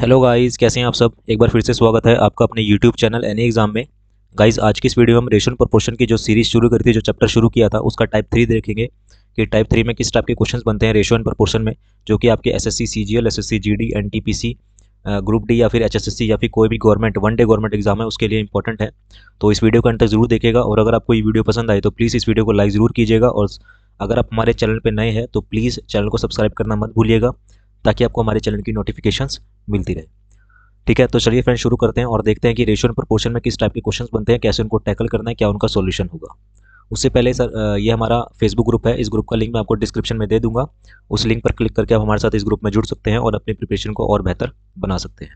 Hello guys, कैसे हैं आप सब। एक बार फिर से स्वागत है आपका अपने यूट्यूब चैनल एनी एग्जाम में। गाइस, आज की इस वीडियो में हम रेशनल प्रोपोर्शन की जो सीरीज शुरू करी थी, जो चैप्टर शुरू किया था, उसका टाइप 3 देखेंगे कि टाइप 3 में किस टाइप के क्वेश्चंस बनते हैं रेशियो एंड प्रोपोर्शन में, जो कि आपके SSC CGL, SSC GD, NTPC, group D या फिर एचएसएससी या फिर कोई भी government one day government exam है उसके लिए इंपॉर्टेंट है। तो इस वीडियो को अंत तक जरूर देखिएगा, और अगर आपको ये वीडियो पसंद आए तो प्लीज़ इस वीडियो को लाइक ज़रूर कीजिएगा, और अगर आप हमारे चैनल पर नए हैं तो प्लीज़ चैनल को सब्सक्राइब करना मत भूलिएगा, ताकि आपको हमारे चैनल की नोटिफिकेशंस मिलती रहे। ठीक है, तो चलिए फ्रेंड्स शुरू करते हैं और देखते हैं कि रेशियो एंड प्रोपोर्शन में किस टाइप के क्वेश्चंस बनते हैं, कैसे उनको टैकल करना है, क्या उनका सॉल्यूशन होगा। उससे पहले सर, ये हमारा फेसबुक ग्रुप है। इस ग्रुप का लिंक मैं आपको डिस्क्रिप्शन में दे दूंगा। उस लिंक पर क्लिक करके आप हमारे साथ इस ग्रुप में जुड़ सकते हैं और अपनी प्रिपरेशन को और बेहतर बना सकते हैं।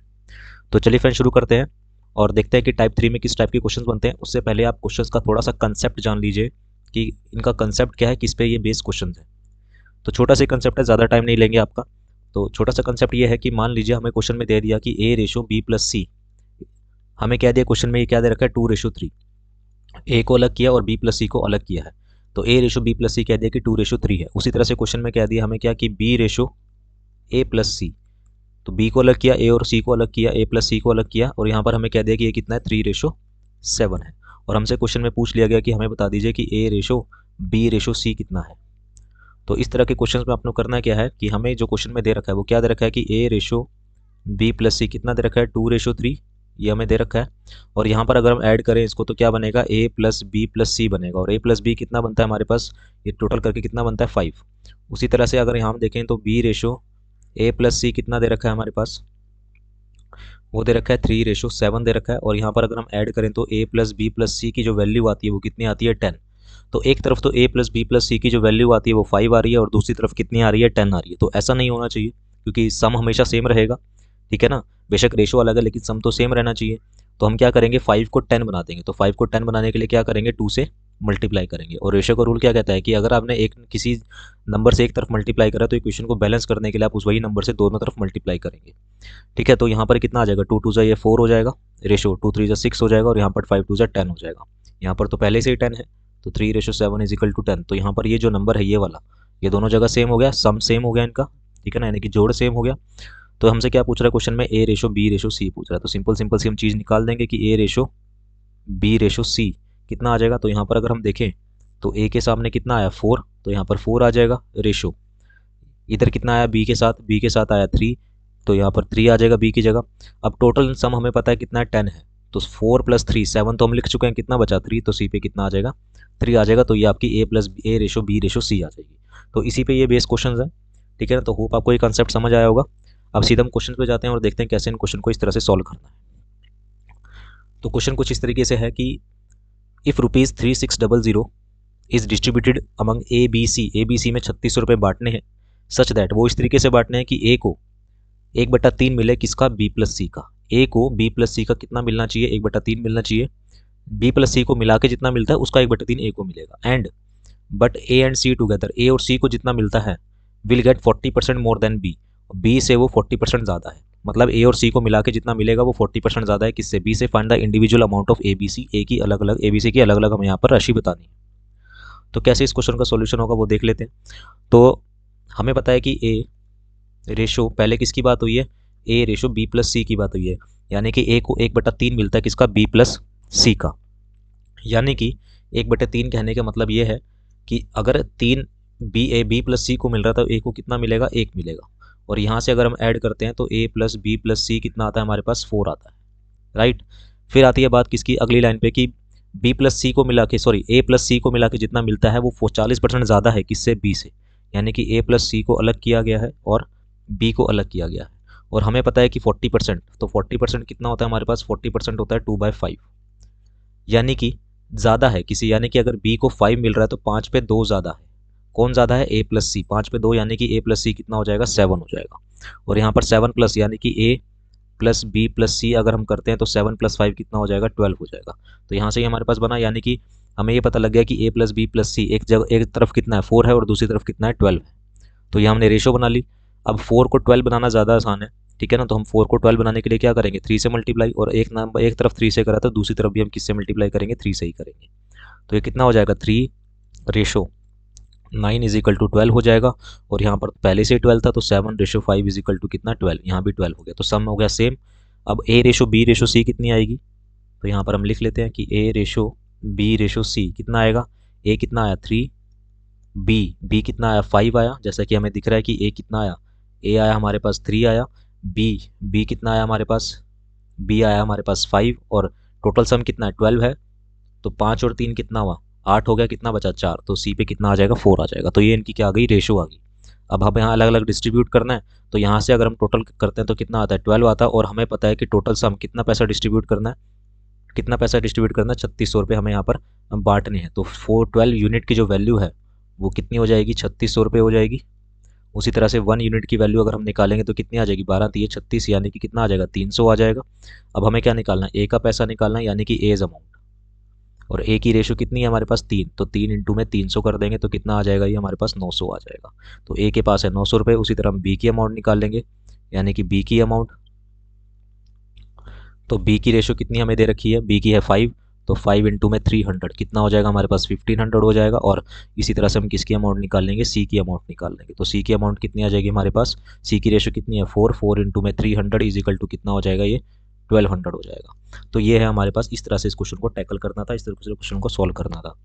तो चलिए फ्रेंड्स शुरू करते हैं और देखते हैं कि टाइप 3 में किस टाइप के क्वेश्चन बनते हैं। उससे पहले आप क्वेश्चन का थोड़ा सा कंसेप्ट जान लीजिए कि इनका कंसेप्ट क्या है, किस पे ये बेस्ड क्वेश्चन है। तो छोटा सा कंसेप्ट है, ज़्यादा टाइम नहीं लेंगे आपका। तो छोटा सा कंसेप्ट ये है कि मान लीजिए हमें क्वेश्चन में दे दिया कि ए रेशो बी प्लस सी। हमें क्या दिया क्वेश्चन में, ये क्या दे रखा है, 2:3। ए को अलग किया और बी प्लस सी को अलग किया है, तो ए रेशो बी प्लस सी कह दिया कि 2:3 है। उसी तरह से क्वेश्चन में क्या दिया हमें, क्या कि बी रेशो ए प्लस सी, तो बी को अलग किया, ए और सी को अलग किया, ए प्लस सी को अलग किया, और यहाँ पर हमें क्या दिया कि ये कितना है, 3:7 है। और हमसे क्वेश्चन में पूछ लिया गया कि हमें बता दीजिए कि ए रेशो बी रेशो सी कितना है। तो इस तरह के क्वेश्चन में आपको करना क्या है कि हमें जो क्वेश्चन में दे रखा है वो क्या दे रखा है कि ए रेशो बी प्लस सी कितना दे रखा है, 2:3, ये हमें दे रखा है। और यहाँ पर अगर हम ऐड करें इसको तो क्या बनेगा, ए प्लस बी प्लस सी बनेगा, और ए प्लस बी कितना बनता है हमारे पास, ये टोटल करके कितना बनता है, 5। उसी तरह से अगर यहाँ हम देखें तो बी रेशो ए प्लस सी कितना दे रखा है हमारे पास, वो दे रखा है 3:7 दे रखा है। और यहाँ पर अगर हम ऐड करें तो ए प्लस बी प्लस सी की जो वैल्यू आती है वो कितनी आती है, 10। तो एक तरफ तो ए प्लस बी प्लस सी की जो वैल्यू आती है वो 5 आ रही है, और दूसरी तरफ कितनी आ रही है, 10 आ रही है। तो ऐसा नहीं होना चाहिए, क्योंकि सम हमेशा सेम रहेगा। ठीक है ना, बेशक रेशो अलग है लेकिन सम तो सेम रहना चाहिए। तो हम क्या करेंगे, 5 को 10 बना देंगे। तो 5 को 10 बनाने के लिए क्या करेंगे, 2 से मल्टीप्लाई करेंगे। और रेशो का रूल क्या कहता है कि अगर आपने एक किसी नंबर से एक तरफ मल्टीप्लाई करा तो इक्वेशन को बैलेंस करने के लिए आप उस वही नंबर से दोनों तरफ मल्टीप्लाई करेंगे। ठीक है, तो यहाँ पर कितना आ जाएगा, 2 2 जा ये 4 हो जाएगा, रेशो 2 3 जा 6 हो जाएगा, और यहाँ पर 5 2 जा 10 हो जाएगा। यहाँ पर तो पहले से ही 10 है, तो 3:7 इज इक्वल टू 10। तो यहाँ पर ये जो नंबर है ये वाला, ये दोनों जगह सेम हो गया, सम सेम हो गया इनका। ठीक है ना, यानी कि जोड़ सेम हो गया। तो हमसे क्या पूछ रहा है क्वेश्चन में, ए रेशो बी रेशो सी पूछ रहा है। तो सिंपल सिंपल सी हम चीज़ निकाल देंगे कि ए रेशो बी रेशो सी कितना आ जाएगा। तो यहाँ पर अगर हम देखें तो ए के सामने कितना आया, 4, तो यहाँ पर 4 आ जाएगा। रेशो इधर कितना आया, बी के साथ आया 3, तो यहाँ पर 3 आ जाएगा बी की जगह। अब टोटल सम हमें पता है कितना है, 10 है। तो 4 + 3 7 तो हम लिख चुके हैं, कितना बचा 3, तो सी पे कितना आ जाएगा, 3 आ जाएगा। तो ये आपकी ए प्लस ए रेशो बी रेशो सी आ जाएगी। तो इसी पे ये बेस क्वेश्चन है। ठीक है ना, तो होप आपको ये कंसेप्ट समझ आया होगा। अब सीधा हम क्वेश्चन पे जाते हैं और देखते हैं कैसे इन क्वेश्चन को इस तरह से सॉल्व करना है। तो क्वेश्चन कुछ इस तरीके से है कि if ₹3600 is distributed among A B C में 3600 रुपये बांटने हैं, सच दैट, वो इस तरीके से बांटने हैं कि ए को 1/3 मिले किसका, बी प्लस सी का। ए को बी प्लस सी का कितना मिलना चाहिए, 1/3 मिलना चाहिए। बी प्लस सी को मिला के जितना मिलता है उसका 1/3 ए को मिलेगा। And but A and C together, A और सी को जितना मिलता है, will get 40% more than B, B से वो 40% ज़्यादा है। मतलब ए और सी को मिला के जितना मिलेगा वो 40% ज़्यादा है किससे, बी से। Find the individual amount of A B C, A की अलग अलग, ए बी सी की अलग अलग हमें यहाँ पर राशि बतानी है। तो कैसे इस क्वेश्चन का सॉल्यूशन होगा वो देख लेते हैं। तो हमें पता है कि ए रेशो, पहले किसकी बात हुई है, ए रेशो बी प्लस सी की बात हुई है, यानी कि ए को 1/3 मिलता है किसका, बी प्लस सी का। यानी कि 1/3 कहने का मतलब ये है कि अगर 3 बी प्लस सी को मिल रहा था तो ए को कितना मिलेगा, 1 मिलेगा। और यहाँ से अगर हम ऐड करते हैं तो ए प्लस बी प्लस सी कितना आता है हमारे पास, 4 आता है। राइट, फिर आती है बात किसकी, अगली लाइन पे, कि बी प्लस सी को मिला के, सॉरी, ए प्लस सी को मिला के जितना मिलता है वो 40% ज़्यादा है किससे, बी से। यानी कि ए प्लस सी को अलग किया गया है और बी को अलग किया गया है। और हमें पता है कि 40%, तो 40% कितना होता है हमारे पास, 40% होता है 2/5, यानी कि ज़्यादा है किसी, यानी कि अगर बी को 5 मिल रहा है तो 5 पे 2 ज़्यादा है। कौन ज़्यादा है, ए प्लस सी, 5 पे 2 यानी कि ए प्लस सी कितना हो जाएगा, 7 हो जाएगा। और यहाँ पर 7 प्लस, यानी कि ए प्लस बी प्लस सी अगर हम करते हैं तो 7 + 5 कितना हो जाएगा, 12 हो जाएगा। तो यहाँ से ही हमारे पास बना, यानी कि हमें ये पता लग गया कि ए प्लस बी प्लस सी एक जगह, एक तरफ कितना है 4 है और दूसरी तरफ कितना है 12 है। तो ये हमने रेशो बना ली। अब 4 को 12 बनाना ज़्यादा आसान है। ठीक है ना, तो हम 4 को 12 बनाने के लिए क्या करेंगे, 3 से मल्टीप्लाई, और एक नंबर एक तरफ 3 से करा तो दूसरी तरफ भी हम किससे मल्टीप्लाई करेंगे, 3 से ही करेंगे। तो ये कितना हो जाएगा, 3 रेशो 9 इज इक्वल टू 12 हो जाएगा। और यहाँ पर पहले से 12 था तो 7:5 इज इक्वल टू कितना 12, यहाँ भी 12 हो गया, तो सम हो गया सेम। अब A ratio B ratio C कितनी आएगी, तो यहाँ पर हम लिख लेते हैं कि A ratio B ratio C कितना आएगा। A कितना आया 3, B कितना आया 5 आया, जैसा कि हमें दिख रहा है कि A कितना आया, A आया हमारे पास 3 आया, B कितना आया हमारे पास, B आया हमारे पास 5, और टोटल सम कितना है 12 है। तो 5 और 3 कितना हुआ 8 हो गया, कितना बचा 4, तो सी पे कितना आ जाएगा 4 आ जाएगा। तो ये इनकी क्या आ गई रेशो आ गई। अब हम यहाँ अलग अलग डिस्ट्रीब्यूट करना है, तो यहाँ से अगर हम टोटल करते हैं तो कितना आता है 12 आता है, और हमें पता है कि टोटल सम कितना पैसा डिस्ट्रीब्यूट करना है, कितना पैसा डिस्ट्रीब्यूट करना है 3600 रुपये हमें यहाँ पर बांटने हैं। तो 412 यूनिट की जो वैल्यू है वो कितनी हो जाएगी 3600 रुपये हो जाएगी। उसी तरह से 1 यूनिट की वैल्यू अगर हम निकालेंगे तो कितनी आ जाएगी 12×3 = 36, यानी कि कितना आ जाएगा 300 आ जाएगा। अब हमें क्या निकालना है, ए का पैसा निकालना है, यानी कि एज अमाउंट, और ए की रेशो कितनी है हमारे पास 3, तो 3 इंटू में 300 कर देंगे तो कितना आ जाएगा, ये हमारे पास 900 आ जाएगा। तो ए के पास है 900 रुपये। उसी तरह हम बी की अमाउंट निकाल लेंगे, यानी कि बी की अमाउंट, तो बी की रेशो कितनी हमें दे रखी है, बी की है 5, तो 5 इंटू में 300 कितना हो जाएगा हमारे पास 1500 हो जाएगा। और इसी तरह से हम किसकी अमाउंट निकाल लेंगे, सी की अमाउंट निकाल लेंगे। तो सी की अमाउंट कितनी आ जाएगी हमारे पास, सी की रेशो कितनी है 4 इंटू में 300 इज इक्वल टू कितना हो जाएगा, ये 1200 हो जाएगा। तो ये है हमारे पास, इस तरह से इस क्वेश्चन को टैकल करना था, इस तरह से क्वेश्चन को सॉल्व करना था।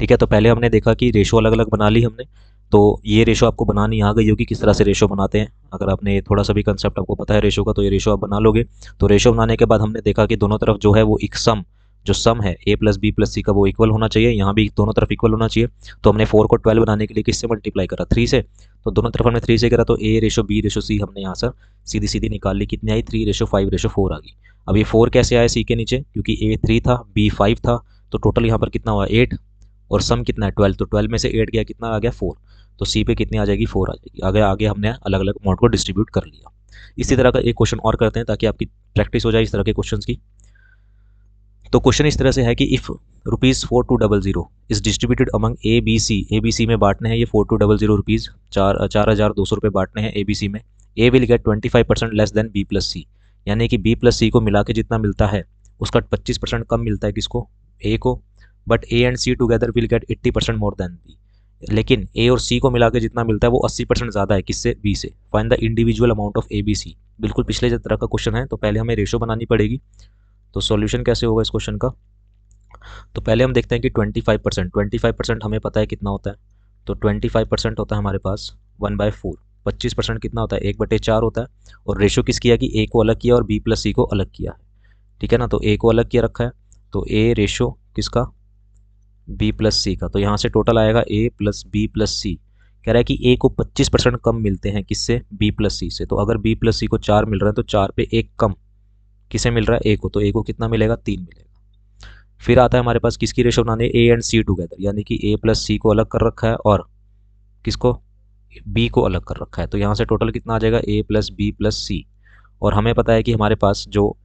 ठीक है, तो पहले हमने देखा कि रेशो अलग अलग बना ली हमने, तो ये रेशो आपको बनानी आ गई होगी किस तरह से रेशो बनाते हैं। अगर आपने थोड़ा सा भी कंसेप्ट आपको पता है रेशो का, तो ये रेशो आप बना लोगे। तो रेशो बनाने के बाद हमने देखा कि दोनों तरफ जो है वो एक सम, जो सम है a प्लस बी प्लस सी का वो इक्वल होना चाहिए, यहाँ भी दोनों तरफ इक्वल होना चाहिए। तो हमने 4 को 12 बनाने के लिए किससे मल्टीप्लाई करा, 3 से, तो दोनों तरफ हमने 3 से करा, तो a ratio b ratio c हमने यहाँ से सीधी सीधी निकाल ली, कितनी आई 3:5:4 आ गई। अब ये 4 कैसे आया c के नीचे, क्योंकि a 3 था b 5 था, तो टोटल यहाँ पर कितना हुआ 8, और सम कितना है 12, तो 12 में से 8 गया कितना आ गया 4, तो सी पे कितनी आ जाएगी 4 आ जाएगी। आगे आगे हमने अलग अलग अमाउंट को डिस्ट्रीब्यूट कर लिया। इसी तरह का एक क्वेश्चन और करते हैं ताकि आपकी प्रैक्टिस हो जाए इस तरह के क्वेश्चन की। तो क्वेश्चन इस तरह से है कि if ₹4200 is distributed among A B C में बांटने हैं ये 4200 रुपीज़, 4200 रुपये बांटने हैं ए बी सी में। A will get 25% less than B plus C, यानी कि बी प्लस सी को मिला के जितना मिलता है उसका 25% कम मिलता है किसको, ए को। But A and C together will get 80% more than B, लेकिन ए और सी को मिला के जितना मिलता है वो 80% ज़्यादा है किससे, बी से। Find the individual amount of A B C. बिल्कुल पिछले तरह का क्वेश्चन है, तो पहले हमें रेशो बनानी पड़ेगी। तो सॉल्यूशन कैसे होगा इस क्वेश्चन का, तो पहले हम देखते हैं कि 25% हमें पता है कितना होता है, तो 25% होता है हमारे पास 1/4। 25% कितना होता है 1/4 होता है। और रेशो किस किया कि ए को अलग किया और बी प्लस सी को अलग किया है, ठीक है ना। तो ए को अलग किया रखा है, तो ए रेशो किसका, बी प्लस सी का। तो यहाँ से टोटल आएगा ए प्लस बी प्लस सी। कह रहा है कि ए को 25% कम मिलते हैं किससे, बी प्लस सी से। तो अगर बी प्लस सी को 4 मिल रहा है तो 4 पे 1 कम किसे मिल रहा है, ए को। तो ए को कितना मिलेगा 3 मिलेगा। फिर आता है हमारे पास किसकी रेशो बनानी है, ए एंड सी टुगेदर, यानी कि ए प्लस सी को अलग कर रखा है और किसको, बी को अलग कर रखा है। तो यहाँ से टोटल कितना आ जाएगा ए प्लस बी प्लस सी। और हमें पता है कि हमारे पास जो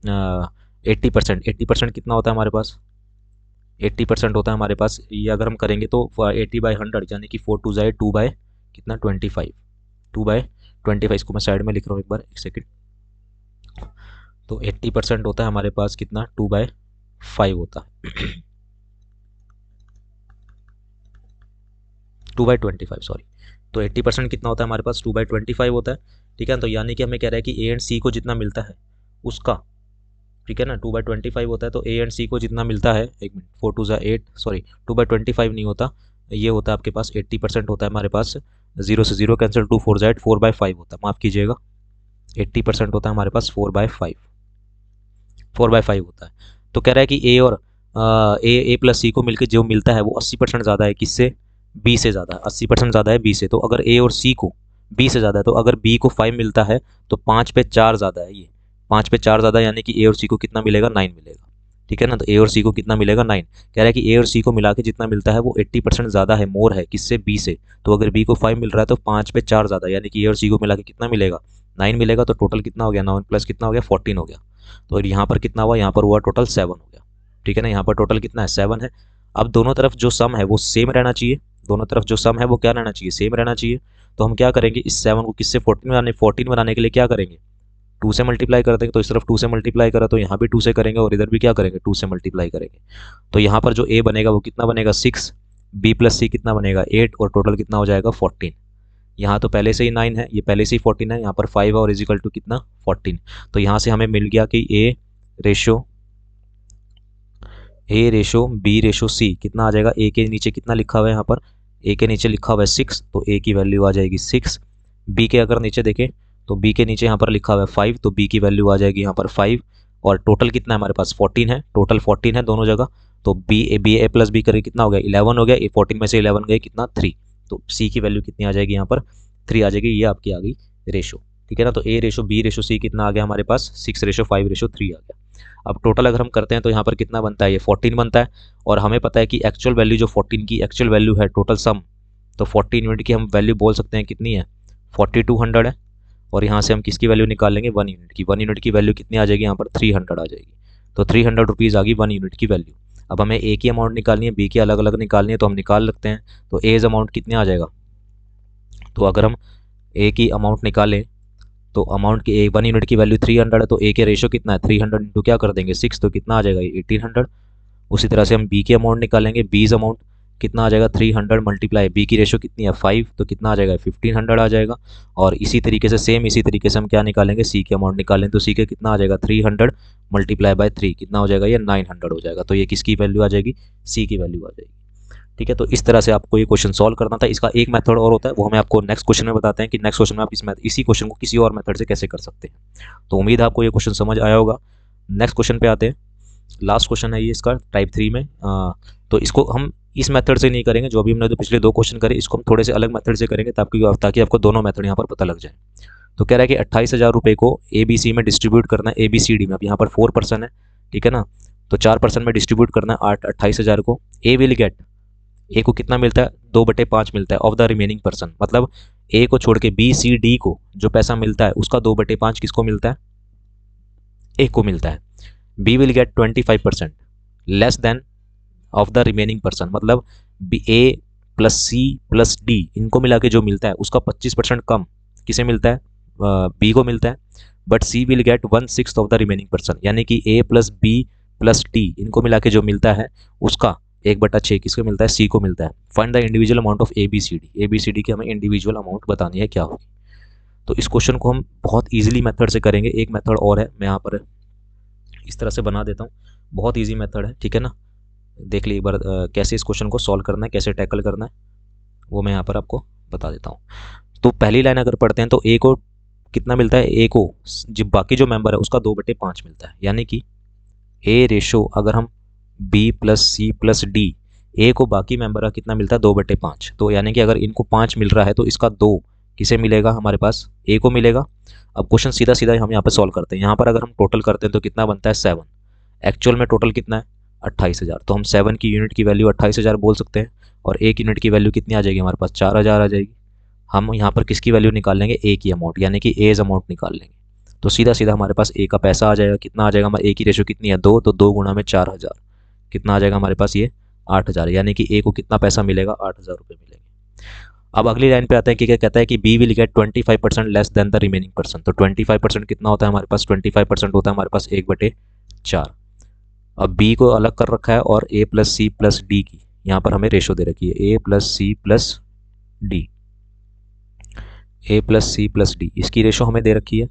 80% कितना होता है हमारे पास, 80% होता है हमारे पास। ये अगर हम करेंगे तो 80/100 यानी कि 4 2 जाए 2 बाय कितना 25, 2/25। इसको मैं साइड में लिख रहा हूँ एक बार, एक सेकेंड। तो 80% होता है हमारे पास कितना 2/5 होता है 2/25 सॉरी। तो 80% कितना होता है हमारे पास 2/25 होता है, ठीक है। तो यानी कि हमें कह रहा है कि ए एंड सी को जितना मिलता है उसका, ठीक है ना, 2/25 होता है। तो ए एंड सी को जितना मिलता है, एक मिनट, 4 2 8 सॉरी 2/25 नहीं होता, ये होता है आपके पास 80% होता है हमारे पास। 0 से 0 कैंसिल, 2 4 8 4/5 होता है, माफ़ कीजिएगा। 80% होता है हमारे पास 4/5 होता है। तो कह रहा है कि ए और ए प्लस सी को मिलकर जो मिलता है वो 80% ज़्यादा है किससे, बी से ज़्यादा है। 80% ज़्यादा है बी से। तो अगर ए और सी को बी से ज़्यादा है, तो अगर बी को 5 मिलता है तो 5 पे 4 ज़्यादा है, ये 5 पे 4 ज़्यादा, यानी कि ए और सी को कितना मिलेगा 9 मिलेगा, ठीक है ना। तो ए और सी को कितना मिलेगा 9। कह रहा है कि ए और सी को मिला के जितना मिलता है वो 80% ज़्यादा है, मोर है किससे, बी से। तो अगर बी को 5 मिल रहा है तो 5 पे 4 ज़्यादा, यानी कि ए और सी को मिला के कितना मिलेगा 9 मिलेगा। तो टोटल कितना हो गया 9 प्लस कितना हो गया 14 हो गया। तो यहाँ पर कितना हुआ, यहाँ पर हुआ टोटल 7 हो गया, ठीक है ना। यहाँ पर टोटल कितना है 7 है। अब दोनों तरफ जो सम है वो सेम रहना चाहिए, दोनों तरफ जो सम है वो क्या रहना चाहिए, सेम रहना चाहिए। तो हम क्या करेंगे, इस 7 को किससे 14 बनाने के लिए क्या करेंगे, 2 से मल्टीप्लाई कर देंगे। तो इस तरफ 2 से मल्टीप्लाई करा तो यहाँ भी 2 से करेंगे और इधर भी क्या करेंगे 2 से मल्टीप्लाई करेंगे। तो यहाँ पर जो ए बनेगा वो कितना बनेगा 6, बी प्लस सी कितना बनेगा 8 और टोटल कितना हो जाएगा 14। यहाँ तो पहले से ही 9 है, ये पहले से ही 14 है, यहाँ पर 5 है और इज इक्वल टू कितना 14। तो यहाँ से हमें मिल गया कि ए रेशो बी रेशो सी कितना आ जाएगा। ए के नीचे कितना लिखा हुआ है यहाँ पर, ए के नीचे लिखा हुआ है 6, तो ए की वैल्यू आ जाएगी 6। बी के अगर नीचे देखें तो बी के नीचे यहाँ पर लिखा हुआ है 5, तो बी की वैल्यू आ जाएगी यहाँ पर 5। और टोटल कितना है हमारे पास 14 है, टोटल 14 है दोनों जगह। तो बी ए प्लस बी करके कितना हो गया 11 हो गया, 14 में से 11 गए कितना 3। तो सी की वैल्यू कितनी आ जाएगी यहाँ पर 3 आ जाएगी। ये आपकी आ गई रेशो, ठीक है ना। तो ए रेशो बी रेशो सी कितना आ गया हमारे पास 6:5:3 आ गया। अब टोटल अगर हम करते हैं तो यहाँ पर कितना बनता है, ये 14 बनता है। और हमें पता है कि एक्चुअल वैल्यू जो 14 की एक्चुअल वैल्यू है टोटल सम, तो 14 यूनिट की हम वैल्यू बोल सकते हैं कितनी है 4200 है। और यहाँ से हम किसकी वैल्यू निकाल लेंगे 1 यूनिट की। 1 यूनिट की वैल्यू कितनी आ जाएगी यहाँ पर 300 आ जाएगी। तो 300 रुपीज़ आ गई 1 यूनिट की वैल्यू। अब हमें ए की अमाउंट निकालनी है, बी की अलग अलग निकालनी है, तो हम निकाल लगते हैं। तो एज अमाउंट कितने आ जाएगा, तो अगर हम ए की अमाउंट निकालें तो अमाउंट की 1 यूनिट की वैल्यू 300 है, तो ए के रेशो कितना है 300 इंटू क्या कर देंगे 6, तो कितना आ जाएगा 1800। उसी तरह से हम बी की अमाउंट निकालेंगे, बीज अमाउंट कितना आ जाएगा 300 मल्टीप्लाई बी की रेशो कितनी है 5, तो कितना आ जाएगा 1500 आ जाएगा। और इसी तरीके से सेम इसी तरीके से हम क्या निकालेंगे सी की अमाउंट निकालें, तो सी के कितना आ जाएगा 300 मल्टीप्लाई बाय 3 कितना हो जाएगा ये 900 हो जाएगा। तो ये किसकी वैल्यू आ जाएगी सी की वैल्यू आ जाएगी, ठीक है। तो इस तरह से आपको ये क्वेश्चन सॉल्व करना था। इसका एक मेथड और होता है, वो हमें आपको नेक्स्ट क्वेश्चन में बताते हैं कि नेक्स्ट क्वेश्चन में आप इसी क्वेश्चन को किसी और मेथड से कैसे कर सकते हैं। तो उम्मीद है आपको ये क्वेश्चन समझ आया होगा। नेक्स्ट क्वेश्चन पे आते हैं, लास्ट क्वेश्चन है ये इसका टाइप 3 में। तो इसको हम इस मेथड से नहीं करेंगे, जो अभी हमने तो पिछले 2 क्वेश्चन करे, इसको हम थोड़े से अलग मेथड से करेंगे ताकि आपको दोनों मेथड यहाँ पर पता लग जाए। तो कह रहा है कि 28,000 रुपये को ए बी सी में डिस्ट्रीब्यूट करना है, ए बी सी डी में। अब यहाँ पर 4 पर्सन है, ठीक है ना, तो 4 पर्सन में डिस्ट्रीब्यूट करना है 28,000 को। ए विल गेट, ए को कितना मिलता है 2/5 मिलता है ऑफ द रिमेनिंग पर्सन। मतलब ए को छोड़ के बी सी डी को जो पैसा मिलता है उसका 2/5 किसको मिलता है ए को मिलता है। B will get 25% less than of the remaining person. मतलब B A plus C plus D इनको मिला के जो मिलता है उसका 25% कम किसे मिलता है बी को मिलता है। But C will get 1/6 of the remaining person, यानी कि A plus B plus D इनको मिला के जो मिलता है उसका 1/6 किसको मिलता है सी को मिलता है। Find the individual amount of A B C D की हमें इंडिविजुअल अमाउंट बतानी है क्या होगी। तो इस क्वेश्चन को हम बहुत ईजिली मेथड से करेंगे। एक मेथड और है, मैं यहाँ पर इस तरह से बना देता हूँ, बहुत ईजी मेथड है, ठीक है ना। देख ली एक बार कैसे इस क्वेश्चन को सॉल्व करना है, कैसे टैकल करना है, वो मैं यहाँ पर आपको बता देता हूँ। तो पहली लाइन अगर पढ़ते हैं तो ए को कितना मिलता है, ए को जो बाकी जो मेंबर है उसका 2/5 मिलता है। यानी कि ए रेशो अगर हम B plus C plus D, A को बाकी मेंबर का कितना मिलता है 2/5। तो यानी कि अगर इनको 5 मिल रहा है तो इसका 2 किसे मिलेगा हमारे पास ए को मिलेगा। अब क्वेश्चन सीधा सीधा हम यहाँ पर सॉल्व करते हैं। यहाँ पर अगर हम टोटल करते हैं तो कितना बनता है 7। एक्चुअल में टोटल कितना है 28,000, तो हम 7 की यूनिट की वैल्यू 28,000 बोल सकते हैं। और 1 यूनिट की वैल्यू कितनी आ जाएगी हमारे पास 4,000 आ जाएगी। हम यहाँ पर किसकी वैल्यू निकाल लेंगे ए की अमाउंट, यानी कि एज अमाउंट निकाल लेंगे। तो सीधा सीधा हमारे पास ए का पैसा आ जाएगा, कितना आ जाएगा हमारे ए की रेशो कितनी है 2, तो 2 गुणा में 4,000 कितना आ जाएगा हमारे पास ये 8,000। यानी कि ए को कितना पैसा मिलेगा 8,000 रुपये मिलेंगे। अब अगली लाइन पे आते हैं कि क्या कहता है कि B will get 25% less than the remaining person. तो 25% कितना होता है हमारे पास 25% होता है हमारे पास 1/4। अब बी को अलग कर रखा है और ए प्लस सी प्लस डी की यहाँ पर हमें रेशो दे रखी है ए प्लस सी प्लस डी, ए प्लस सी प्लस डी इसकी रेशो हमें दे रखी है।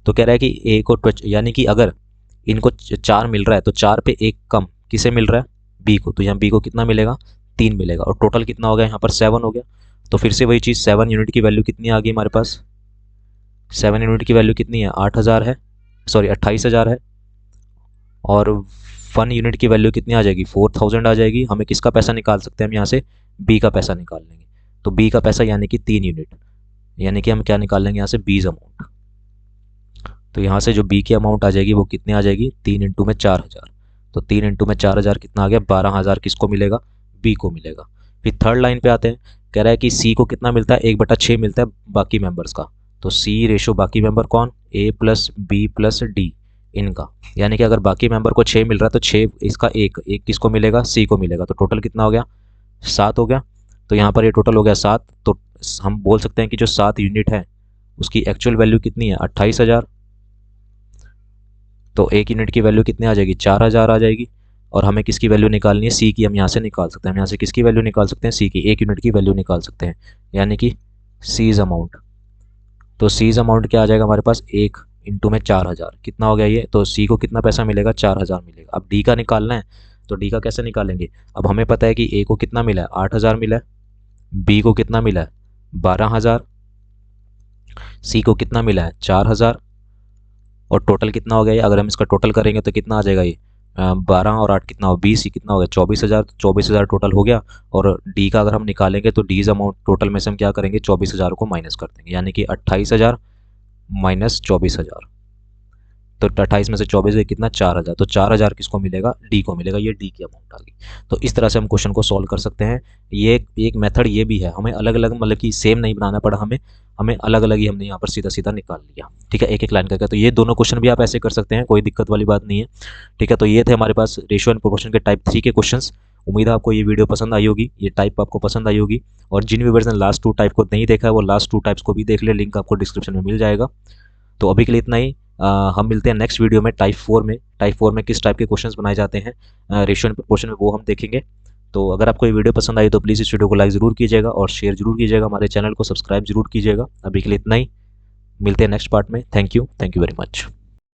तो कह रहा है कि ए को यानी कि अगर इनको 4 मिल रहा है तो 4 पे 1 कम किसे मिल रहा है बी को, तो यहाँ बी को कितना मिलेगा 3 मिलेगा। और टोटल कितना हो गया यहाँ पर 7 हो गया। तो फिर से वही चीज़ 7 यूनिट की वैल्यू कितनी आ गई हमारे पास, 7 यूनिट की वैल्यू कितनी है 8,000 है, सॉरी 28,000 है। और 1 यूनिट की वैल्यू कितनी आ जाएगी 4,000 आ जाएगी। हमें किसका पैसा निकाल सकते हैं हम यहाँ से बी का पैसा निकाल लेंगे। तो बी का पैसा यानी कि 3 यूनिट, यानी कि हम क्या निकाल लेंगे यहाँ से बीज अमाउंट। तो यहाँ से जो बी की अमाउंट आ जाएगी वो कितनी आ जाएगी 3 इंटू में 4,000। तो 3 इंटू में 4,000 कितना आ गया 12,000 किसको मिलेगा बी को मिलेगा। फिर थर्ड लाइन पे आते हैं, कह रहा है कि सी को कितना मिलता है 1/6 मिलता है बाकी मेंबर्स का। तो सी रेशो बाकी मेंबर कौन ए प्लस बी प्लस डी इनका, यानी कि अगर बाकी मेंबर को 6 मिल रहा है तो 6 इसका एक किसको मिलेगा सी को मिलेगा। तो टोटल कितना हो गया 7 हो गया। तो यहाँ पर ये टोटल हो गया 7। तो हम बोल सकते हैं कि जो 7 यूनिट है उसकी एक्चुअल वैल्यू कितनी है 28,000। तो 1 यूनिट की वैल्यू कितनी आ जाएगी 4,000 आ जाएगी। और हमें किसकी वैल्यू निकालनी है, सी की। हम यहाँ से निकाल सकते हैं, हम यहाँ से किसकी वैल्यू निकाल सकते हैं, सी की, 1 यूनिट की वैल्यू निकाल सकते हैं, यानी कि सीज अमाउंट। तो सीज अमाउंट क्या आ जाएगा हमारे पास, 1 इंटू में 4000, कितना हो गया ये, तो सी को कितना पैसा मिलेगा, 4000 मिलेगा। अब डी का निकालना है, तो डी का कैसे निकालेंगे, अब हमें पता है कि ए को कितना मिला है, 8000 मिला है, बी को कितना मिला है, 12000, सी को कितना मिला है, 4000, और टोटल कितना हो गया ये, अगर हम इसका टोटल करेंगे तो कितना आ जाएगा ये, 12 और 8 कितना हो, 20, ही कितना हो गया, 24000, तो 24000 टोटल हो गया। और डी का अगर हम निकालेंगे तो डीज अमाउंट टोटल में से हम क्या करेंगे, 24000 को माइनस कर देंगे, यानी कि 28000 माइनस 24000, तो 28 में से 24 गए कितना, 4000, तो 4000 किसको मिलेगा, डी को मिलेगा, ये डी की अमाउंट आ गई। तो इस तरह से हम क्वेश्चन को सॉल्व कर सकते हैं। ये एक मेथड ये भी है, हमें अलग अलग मतलब कि सेम नहीं बनाना पड़ा, हमें हमें अलग अलग ही हमने यहाँ पर सीधा सीधा निकाल लिया। ठीक है, एक एक लाइन करके। तो ये दोनों क्वेश्चन भी आप ऐसे कर सकते हैं, कोई दिक्कत वाली बात नहीं है। ठीक है, तो ये थे हमारे पास रेशियो एंड प्रोपोर्शन के टाइप 3 के क्वेश्चंस। उम्मीद है आपको ये वीडियो पसंद आई होगी, ये टाइप आपको पसंद आई होगी। और जिन व्यूअर्स ने लास्ट 2 टाइप को नहीं देखा है वो लास्ट 2 टाइप्स को भी देख ले, लिंक आपको डिस्क्रिप्शन में मिल जाएगा। तो अभी के लिए इतना ही। हम मिलते हैं नेक्स्ट वीडियो में टाइप 4 में। टाइप 4 में किस टाइप के क्वेश्चंस बनाए जाते हैं रेशियो एंड प्रोपोर्शन में, वो हम देखेंगे। तो अगर आपको ये वीडियो पसंद आई तो प्लीज़ इस वीडियो को लाइक ज़रूर कीजिएगा और शेयर जरूर कीजिएगा, हमारे चैनल को सब्सक्राइब जरूर कीजिएगा। अभी के लिए इतना ही, मिलते हैं नेक्स्ट पार्ट में। Thank you very much.